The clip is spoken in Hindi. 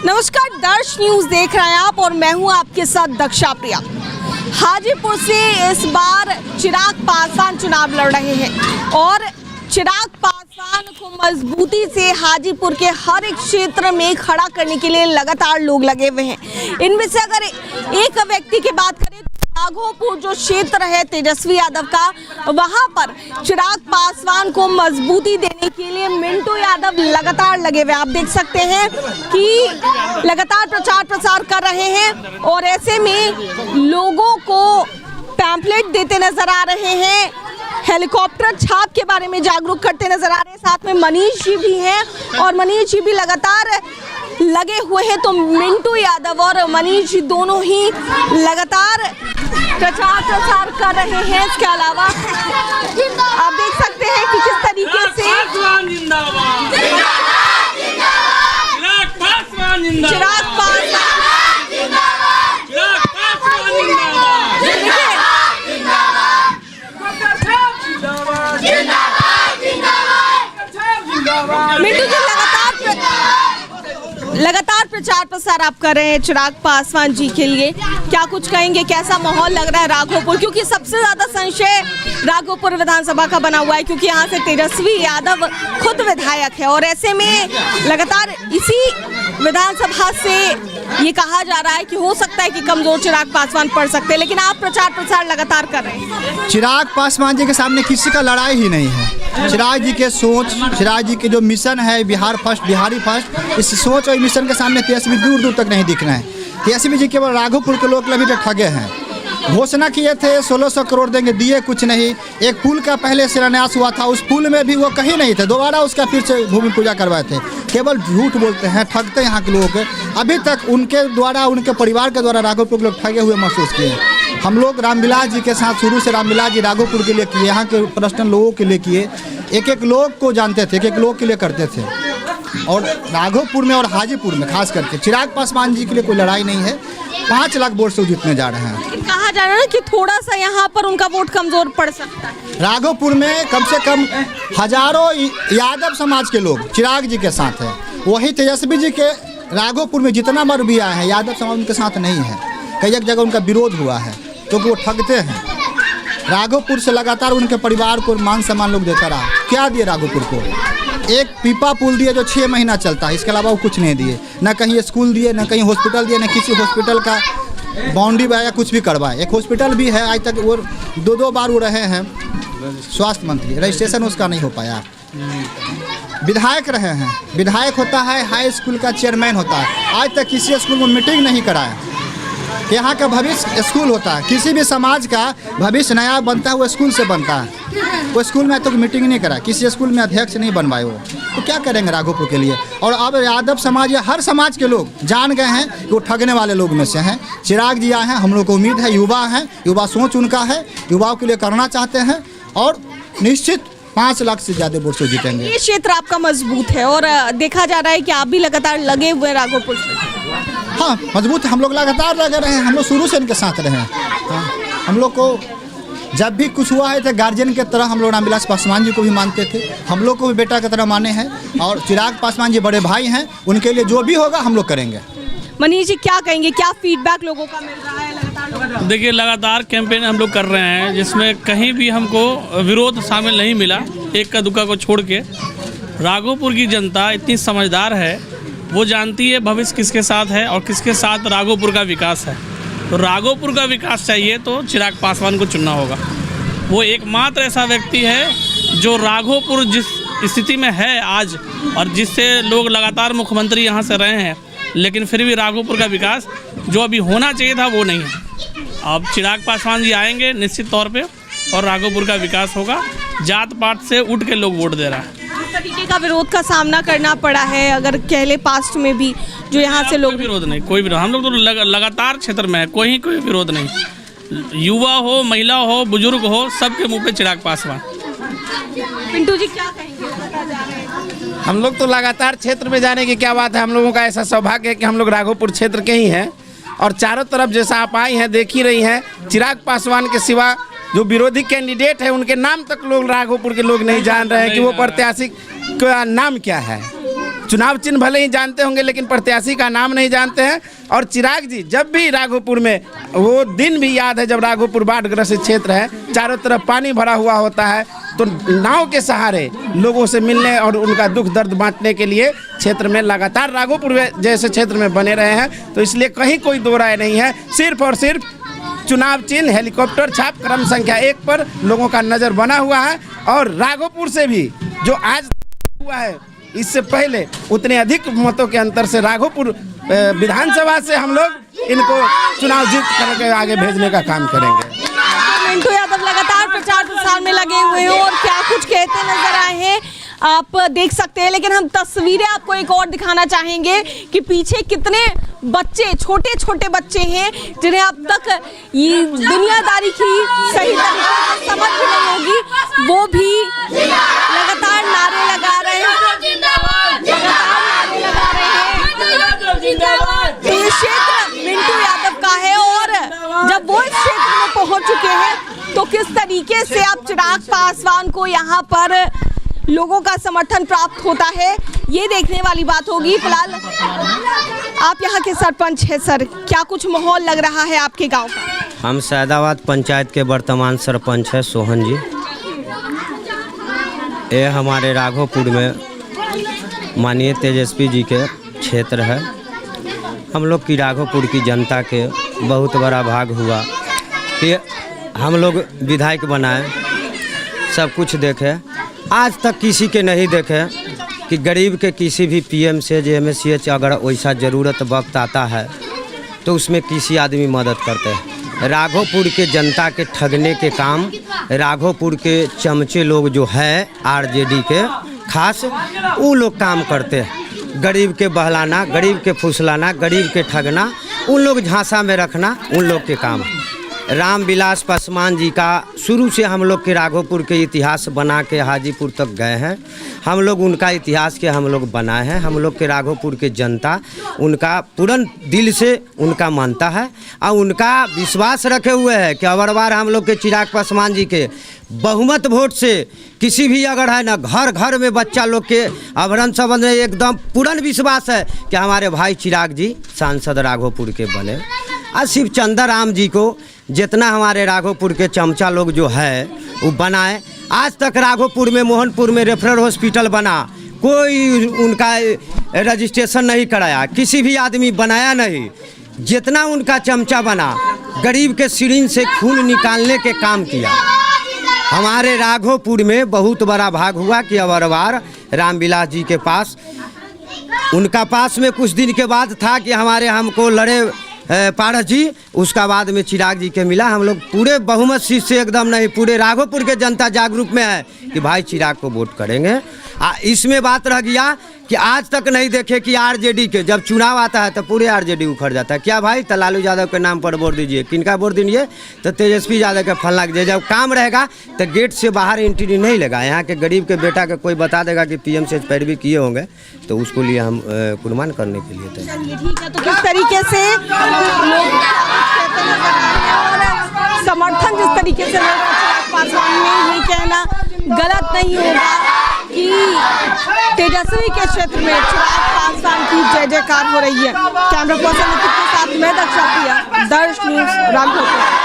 नमस्कार, दर्श न्यूज देख रहे हैं आप और मैं हूं आपके साथ दक्षा प्रिया। हाजीपुर से इस बार चिराग पासवान चुनाव लड़ रहे हैं और चिराग पासवान को मजबूती से हाजीपुर के हर एक क्षेत्र में खड़ा करने के लिए लगातार लोग लगे हुए हैं। इनमें से अगर एक व्यक्ति की बात करें तो राघोपुर जो क्षेत्र है तेजस्वी यादव का, वहां पर चिराग पासवान को मजबूती देने के लिए मिंटू यादव लगातार लगे हुए। आप देख सकते हैं कि लगातार प्रचार प्रसार कर रहे हैं और ऐसे में लोगों को पैम्पलेट देते नजर आ रहे हैं, हेलीकॉप्टर छाप के बारे में जागरूक करते नजर आ रहे हैं। साथ में मनीष जी भी हैं और मनीष जी भी लगातार लगे हुए हैं। तो मिंटू यादव और मनीष जी दोनों ही लगातार प्रचार प्रसार कर रहे हैं। इसके अलावा आप देख सकते हैं कि किस तरीके से चिराग पासवान मिंटू जी लगातार प्रचार प्रसार आप कर रहे हैं चिराग पासवान जी के लिए, क्या कुछ कहेंगे? कैसा माहौल लग रहा है राघोपुर? क्योंकि सबसे ज्यादा संशय राघोपुर विधानसभा का बना हुआ है, क्योंकि यहाँ से तेजस्वी यादव खुद विधायक है और ऐसे में लगातार इसी विधानसभा से ये कहा जा रहा है कि हो सकता है कि कमजोर चिराग पासवान पड़ सकते हैं, लेकिन आप प्रचार प्रसार लगातार कर रहे हैं। चिराग पासवान जी के सामने किसी का लड़ाई ही नहीं है। चिराग जी के सोच, चिराग जी के जो मिशन है बिहार फर्स्ट, बिहारी फर्स्ट, इस सोच और मिशन के सामने तेजस्वी दूर दूर तक नहीं दिख रहे हैं। तेजस्वी जी केवल राघोपुर के लोग अभी तक ठगे हैं। घोषणा किए थे 1600 करोड़ देंगे, दिए कुछ नहीं। एक पुल का पहले शिलान्यास हुआ था, उस पुल में भी वो कहीं नहीं थे, दोबारा उसका फिर से भूमि पूजा करवाए थे। केवल झूठ बोलते हैं, ठगते हैं यहाँ के लोगों को। अभी तक उनके द्वारा, उनके परिवार के द्वारा राघोपुर के लोग ठगे हुए महसूस किए। हम लोग रामविलास जी के साथ शुरू से रामविलास जी राघोपुर के लिए किए, यहाँ के पर्सनल लोगों के लिए किए, एक एक लोग को जानते थे, एक एक लोग के लिए करते थे। और राघोपुर में और हाजीपुर में खास करके चिराग पासवान जी के लिए कोई लड़ाई नहीं है। 5 लाख वोट से जीतने जा रहे हैं। कहा जा रहा है कि थोड़ा सा यहाँ पर उनका वोट कमजोर पड़ सकता है। राघोपुर में कम से कम हजारों यादव समाज के लोग चिराग जी के साथ है। वही तेजस्वी जी के राघोपुर में जितना बार भी आए हैं, यादव समाज उनके साथ नहीं है। कई एक जगह उनका विरोध हुआ है क्योंकि वो ठगते हैं। राघोपुर से लगातार उनके परिवार को मान सम्मान लोग देता रहा। क्या दिए राघोपुर को? एक पीपा पुल दिए जो 6 महीना चलता है, इसके अलावा वो कुछ नहीं दिए। न कहीं स्कूल दिए, न कहीं हॉस्पिटल दिए, न किसी हॉस्पिटल का बाउंड्री बनाया, कुछ भी करवाए। एक हॉस्पिटल भी है, आज तक वो 2 बार वो रहे हैं स्वास्थ्य मंत्री, रजिस्ट्रेशन उसका नहीं हो पाया। विधायक रहे हैं, विधायक होता है हाई स्कूल का चेयरमैन होता है, आज तक किसी स्कूल में मीटिंग नहीं कराया। यहाँ का भविष्य स्कूल होता है, किसी भी समाज का भविष्य नया बनता है वो स्कूल से बनता है। वो स्कूल में तो मीटिंग नहीं करा, किसी स्कूल में अध्यक्ष नहीं बनवाए वो, तो क्या करेंगे राघोपुर के लिए? और अब यादव समाज या हर समाज के लोग जान गए हैं कि वो ठगने वाले लोग में से हैं। चिराग जी आए हैं, हम लोग को उम्मीद है, युवा हैं, युवा सोच उनका है, युवाओं के लिए करना चाहते हैं और निश्चित 5 लाख से ज़्यादा वोट से जीतेंगे। ये क्षेत्र आपका मजबूत है और देखा जा रहा है कि आप भी लगातार लगे हुए राघोपुर से। हाँ, मजबूत है, हम लोग लगातार लगे रहे हैं, हम लोग शुरू से इनके साथ रहे हैं। हाँ, हम लोग को जब भी कुछ हुआ है तो गार्जियन की तरह हम लोग रामविलास पासवान जी को भी मानते थे, हम लोग को भी बेटा की तरह माने हैं और चिराग पासवान जी बड़े भाई हैं, उनके लिए जो भी होगा हम लोग करेंगे। मनीष जी क्या कहेंगे, क्या फीडबैक लोगों का मिल रहा है लगातार? देखिए, लगातार कैंपेन हम लोग कर रहे हैं जिसमें कहीं भी हमको विरोध शामिल नहीं मिला, एक का दुक्का को छोड़ के। राघोपुर की जनता इतनी समझदार है, वो जानती है भविष्य किसके साथ है और किसके साथ राघोपुर का विकास है। तो राघोपुर का विकास चाहिए तो चिराग पासवान को चुनना होगा। वो एकमात्र ऐसा व्यक्ति है जो राघोपुर जिस स्थिति में है आज और जिससे लोग लगातार मुख्यमंत्री यहाँ से रहे हैं, लेकिन फिर भी राघोपुर का विकास जो अभी होना चाहिए था वो नहीं है। अब चिराग पासवान जी आएंगे निश्चित तौर पे और राघोपुर का विकास होगा। जात पात से उठ के लोग वोट दे रहा है। तरीके का विरोध का सामना करना पड़ा है, अगर कहले पास्ट में भी जो यहाँ से लोग विरोध नहीं, कोई विरोध, हम लोग तो लगातार क्षेत्र में है, कोई विरोध नहीं। युवा हो, महिला हो, बुजुर्ग हो, सबके मुंह पे चिराग पासवान। पिंटू जी क्या कहेंगे? हम लोग तो लगातार क्षेत्र में जाने की क्या बात है। हम लोगों का ऐसा सौभाग्य है कि हम लोग राघोपुर क्षेत्र के ही हैं और चारों तरफ जैसा आप आई हैं, देख ही रही हैं, चिराग पासवान के सिवा जो विरोधी कैंडिडेट है उनके नाम तक लोग राघोपुर के लोग नहीं जान रहे हैं कि वो प्रत्याशी का नाम क्या है। चुनाव चिन्ह भले ही जानते होंगे लेकिन प्रत्याशी का नाम नहीं जानते हैं। और चिराग जी जब भी राघोपुर में, वो दिन भी याद है जब राघोपुर बाढ़ ग्रसित क्षेत्र है, चारों तरफ पानी भरा हुआ होता है, तो नाव के सहारे लोगों से मिलने और उनका दुख दर्द बांटने के लिए क्षेत्र में लगातार राघोपुर जैसे क्षेत्र में बने रहे हैं। तो इसलिए कहीं कोई दो राय नहीं है, सिर्फ और सिर्फ चुनाव चिन्ह हेलीकॉप्टर छाप क्रम संख्या 1 पर लोगों का नज़र बना हुआ है। और राघोपुर से भी जो आज हुआ है, इससे पहले उतने अधिक मतों के अंतर से राघोपुर विधानसभा से हम लोग इनको चुनाव जीत करके आगे भेजने का काम करेंगे। मिंटू यादव लगातार प्रचार प्रसार में लगे हुए हैं और क्या कुछ कहते नजर आए हैं आप देख सकते हैं। लेकिन हम तस्वीरें आपको एक और दिखाना चाहेंगे कि पीछे कितने बच्चे, छोटे छोटे बच्चे हैं जिन्हें अब तक ये दुनियादारी की सही तरीके से समझ भी नहीं होगी, वो भी लगातार नारे लगा रहे हैं, तो ये क्षेत्र मिंटू यादव का है। और जब वो इस क्षेत्र में पहुंच चुके हैं तो किस तरीके से अब चिराग पासवान को यहाँ पर लोगों का समर्थन प्राप्त होता है, ये देखने वाली बात होगी। फिलहाल आप यहाँ के सरपंच हैं सर, क्या कुछ माहौल लग रहा है आपके गांव का? हम सैदाबाद पंचायत के वर्तमान सरपंच है सोहन जी। ये हमारे राघोपुर में माननीय तेजस्वी जी के क्षेत्र है। हम लोग की राघोपुर की जनता के बहुत बड़ा भाग हुआ कि हम लोग विधायक बनाए, सब कुछ देखे। आज तक किसी के नहीं देखे कि गरीब के किसी भी पीएम से JMCH अगर वैसा ज़रूरत वक्त आता है तो उसमें किसी आदमी मदद करते हैं। राघोपुर के जनता के ठगने के काम राघोपुर के चमचे लोग जो है RJD के खास, वो लोग काम करते हैं। गरीब के बहलाना, गरीब के फुसलाना, गरीब के ठगना, उन लोग झांसा में रखना उन लोग के काम है। रामविलास पासवान जी का शुरू से हम लोग के राघोपुर के इतिहास बना के हाजीपुर तक गए हैं। हम लोग उनका इतिहास के हम लोग बनाए हैं। हम लोग के राघोपुर के जनता उनका पूर्ण दिल से उनका मानता है और उनका विश्वास रखे हुए है कि अगर बार हम लोग के चिराग पासवान जी के बहुमत वोट से किसी भी अगर है ना घर घर में बच्चा लोग के अभरण संबंध में एकदम पूर्ण विश्वास है कि हमारे भाई चिराग जी सांसद राघोपुर के बने। आज शिव चंद्र राम जी को जितना हमारे राघोपुर के चमचा लोग जो है वो बनाए। आज तक राघोपुर में मोहनपुर में रेफरल हॉस्पिटल बना, कोई उनका रजिस्ट्रेशन नहीं कराया, किसी भी आदमी बनाया नहीं। जितना उनका चमचा बना, गरीब के सिरिंज से खून निकालने के काम किया। हमारे राघोपुर में बहुत बड़ा भाग हुआ कि अवरवार रामविलास जी के पास, उनका पास में कुछ दिन के बाद था कि हमारे हमको लड़े पारस जी, उसका बाद में चिराग जी के मिला। हम लोग पूरे बहुमत सीट से एकदम नहीं, पूरे राघोपुर के जनता जागरूक में है कि भाई चिराग को वोट करेंगे। इसमें बात रह गया कि आज तक नहीं देखे कि RJD के जब चुनाव आता है तो पूरे RJD उखड़ जाता है। क्या भाई तो लालू यादव के नाम पर वोट दीजिए, किनका वोट दीजिए तो तेजस्वी यादव के फलना दीजिए। जब काम रहेगा तो गेट से बाहर एंट्री नहीं लेगा। यहाँ के गरीब के बेटा का कोई बता देगा कि PM से पैरवी किए होंगे तो उसको लिए हम कुर्बान करने के लिए थे। ठीक है, तो किस तरीके से लोग समर्थन जिस तरीके से पासवान में, ये कहना गलत नहीं होगा कि तेजस्वी के क्षेत्र में चिराग पासवान की जय जयकार हो रही है। कैमरा पर्सन के साथ मैं दक्षा प्रिया, दर्श न्यूज़ राघोपुर।